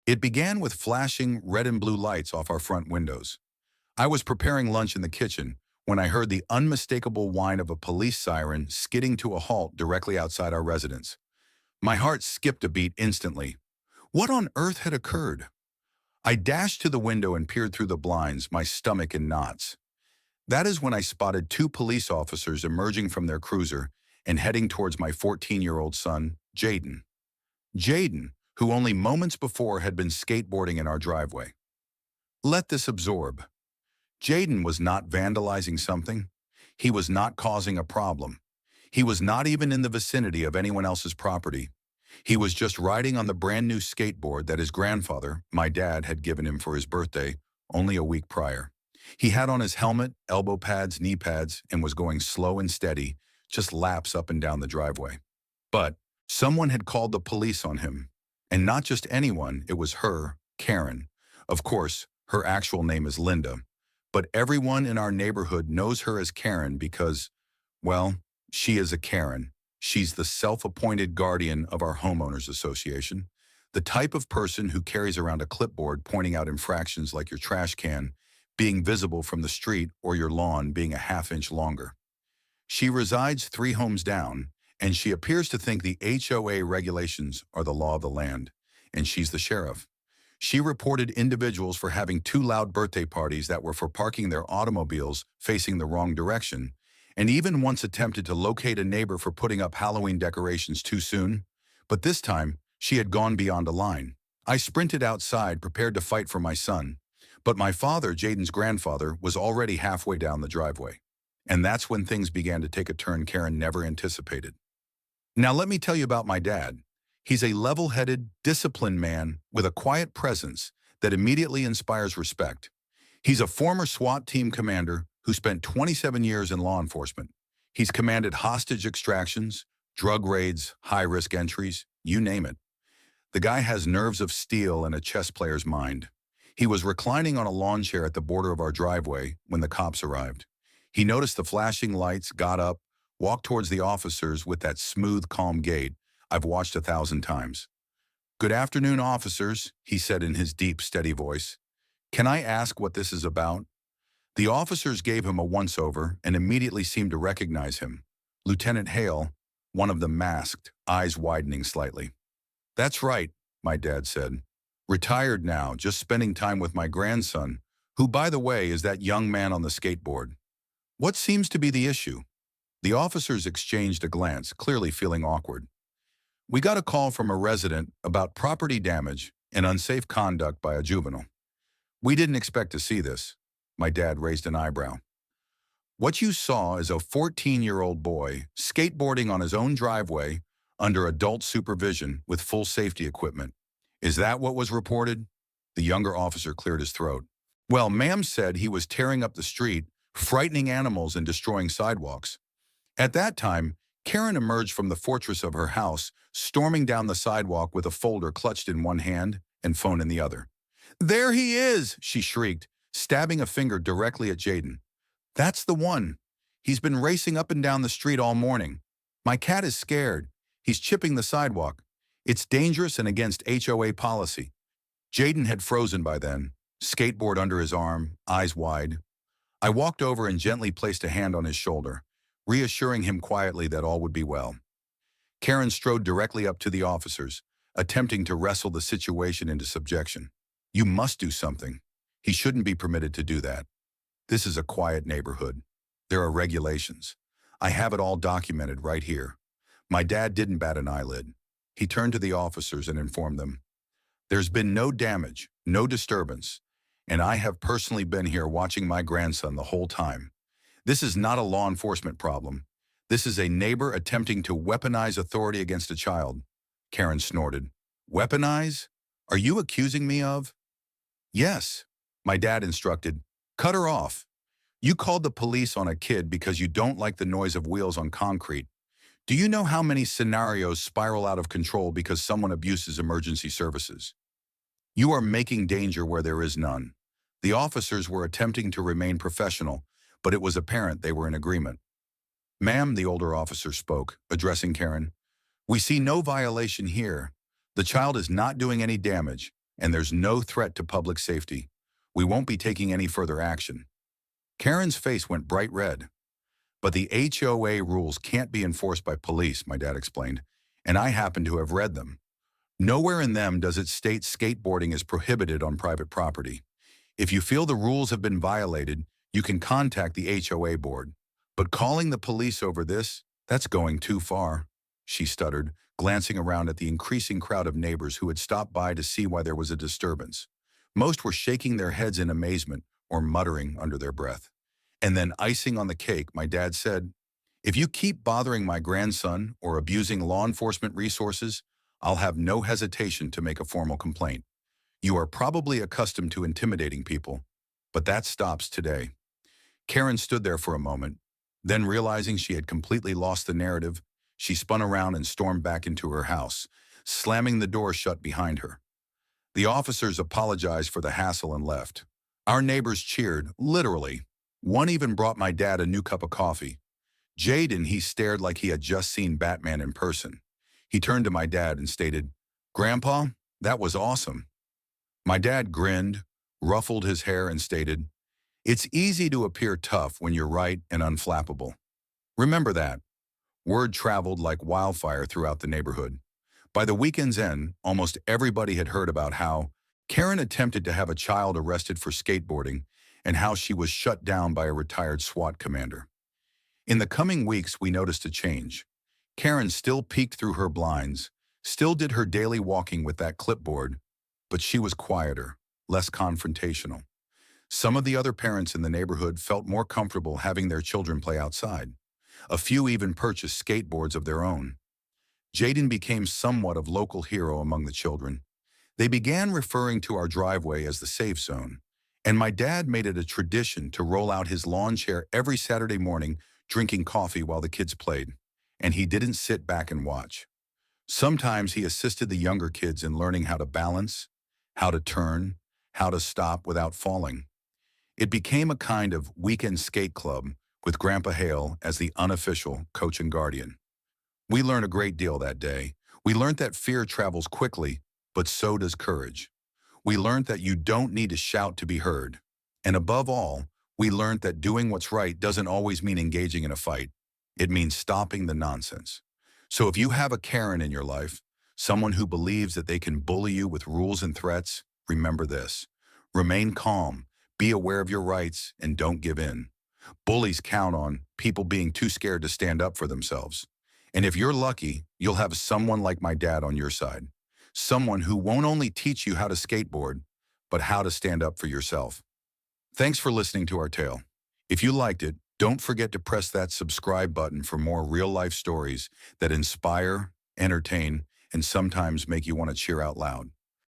It began with flashing red and blue lights off our front windows. I was preparing lunch in the kitchen when I heard the unmistakable whine of a police siren skidding to a halt directly outside our residence. My heart skipped a beat instantly. What on earth had occurred? I dashed to the window and peered through the blinds, my stomach in knots. That is when I spotted two police officers emerging from their cruiser and heading towards my 14-year-old son, Jaden. Jaden, who only moments before had been skateboarding in our driveway. Let this absorb. Jaden was not vandalizing something. He was not causing a problem. He was not even in the vicinity of anyone else's property. He was just riding on the brand new skateboard that his grandfather, my dad, had given him for his birthday only a week prior. He had on his helmet, elbow pads, knee pads, and was going slow and steady, just laps up and down the driveway. But someone had called the police on him. And not just anyone, it was her, Karen. Of course, her actual name is Linda. But everyone in our neighborhood knows her as Karen because, well, she is a Karen. She's the self-appointed guardian of our homeowners association, the type of person who carries around a clipboard pointing out infractions like your trash can being visible from the street or your lawn being a half-inch longer. She resides 3 homes down, and she appears to think the HOA regulations are the law of the land, and she's the sheriff. She reported individuals for having 2 loud birthday parties that were for parking their automobiles facing the wrong direction, and even once attempted to locate a neighbor for putting up Halloween decorations too soon. But this time, she had gone beyond a line. I sprinted outside, prepared to fight for my son. But my father, Jaden's grandfather, was already halfway down the driveway. And that's when things began to take a turn Karen never anticipated. Now let me tell you about my dad. He's a level-headed, disciplined man with a quiet presence that immediately inspires respect. He's a former SWAT team commander who spent 27 years in law enforcement. He's commanded hostage extractions, drug raids, high-risk entries, you name it. The guy has nerves of steel and a chess player's mind. He was reclining on a lawn chair at the border of our driveway when the cops arrived. He noticed the flashing lights, got up, walked towards the officers with that smooth, calm gait I've watched 1,000 times. "Good afternoon, officers," he said in his deep, steady voice. "Can I ask what this is about?" The officers gave him a once-over and immediately seemed to recognize him. Lieutenant Hale, one of them masked, eyes widening slightly. "That's right," my dad said. "Retired now, just spending time with my grandson, who, by the way, is that young man on the skateboard. What seems to be the issue?" The officers exchanged a glance, clearly feeling awkward. "We got a call from a resident about property damage and unsafe conduct by a juvenile. We didn't expect to see this." My dad raised an eyebrow. "What you saw is a 14-year-old boy skateboarding on his own driveway under adult supervision with full safety equipment. Is that what was reported?" The younger officer cleared his throat. "Well, ma'am said he was tearing up the street, frightening animals and destroying sidewalks. At that time, Karen emerged from the fortress of her house, storming down the sidewalk with a folder clutched in one hand and phone in the other. 'There he is!' she shrieked, stabbing a finger directly at Jaden. 'That's the one. He's been racing up and down the street all morning. My cat is scared. He's chipping the sidewalk. It's dangerous and against HOA policy.' Jaden had frozen by then, skateboard under his arm, eyes wide. I walked over and gently placed a hand on his shoulder, reassuring him quietly that all would be well. Karen strode directly up to the officers, attempting to wrestle the situation into subjection. 'You must do something. He shouldn't be permitted to do that. This is a quiet neighborhood. There are regulations. I have it all documented right here.' My dad didn't bat an eyelid. He turned to the officers and informed them, 'There's been no damage, no disturbance, and I have personally been here watching my grandson the whole time. This is not a law enforcement problem. This is a neighbor attempting to weaponize authority against a child.' Karen snorted. 'Weaponize? Are you accusing me of?' 'Yes,' my dad instructed. 'Cut her off. You called the police on a kid because you don't like the noise of wheels on concrete. Do you know how many scenarios spiral out of control because someone abuses emergency services? You are making danger where there is none.' The officers were attempting to remain professional, but it was apparent they were in agreement. 'Ma'am,' the older officer spoke, addressing Karen, 'we see no violation here. The child is not doing any damage. and there's no threat to public safety. We won't be taking any further action." Karen's face went bright red. "But the HOA rules can't be enforced by police," my dad explained, "and I happen to have read them. Nowhere in them does it state skateboarding is prohibited on private property. If you feel the rules have been violated, you can contact the HOA board. But calling the police over this, that's going too far," she stuttered, glancing around at the increasing crowd of neighbors who had stopped by to see why there was a disturbance. Most were shaking their heads in amazement or muttering under their breath. And then, icing on the cake, my dad said, "If you keep bothering my grandson or abusing law enforcement resources, I'll have no hesitation to make a formal complaint. You are probably accustomed to intimidating people, but that stops today." Karen stood there for a moment. Then, realizing she had completely lost the narrative, she spun around and stormed back into her house, slamming the door shut behind her. The officers apologized for the hassle and left. Our neighbors cheered, literally. One even brought my dad a new cup of coffee. Jaden, he stared like he had just seen Batman in person. He turned to my dad and stated, "Grandpa, that was awesome." My dad grinned, ruffled his hair, and stated, "It's easy to appear tough when you're right and unflappable. Remember that." Word traveled like wildfire throughout the neighborhood. By the weekend's end, almost everybody had heard about how Karen attempted to have a child arrested for skateboarding and how she was shut down by a retired SWAT commander. In the coming weeks, we noticed a change. Karen still peeked through her blinds, still did her daily walking with that clipboard, but she was quieter, less confrontational. Some of the other parents in the neighborhood felt more comfortable having their children play outside. A few even purchased skateboards of their own. Jaden became somewhat of local hero among the children. They began referring to our driveway as the safe zone, and my dad made it a tradition to roll out his lawn chair every Saturday morning, drinking coffee while the kids played. And he didn't sit back and watch. Sometimes he assisted the younger kids in learning how to balance, how to turn, how to stop without falling. It became a kind of weekend skate club with Grandpa Hale as the unofficial coach and guardian. We learned a great deal that day. We learned that fear travels quickly, but so does courage. We learned that you don't need to shout to be heard. And above all, we learned that doing what's right doesn't always mean engaging in a fight. It means stopping the nonsense. So if you have a Karen in your life, someone who believes that they can bully you with rules and threats, remember this. Remain calm, be aware of your rights, and don't give in. Bullies count on people being too scared to stand up for themselves. And if you're lucky, you'll have someone like my dad on your side. Someone who won't only teach you how to skateboard, but how to stand up for yourself. Thanks for listening to our tale. If you liked it, don't forget to press that subscribe button for more real-life stories that inspire, entertain, and sometimes make you want to cheer out loud.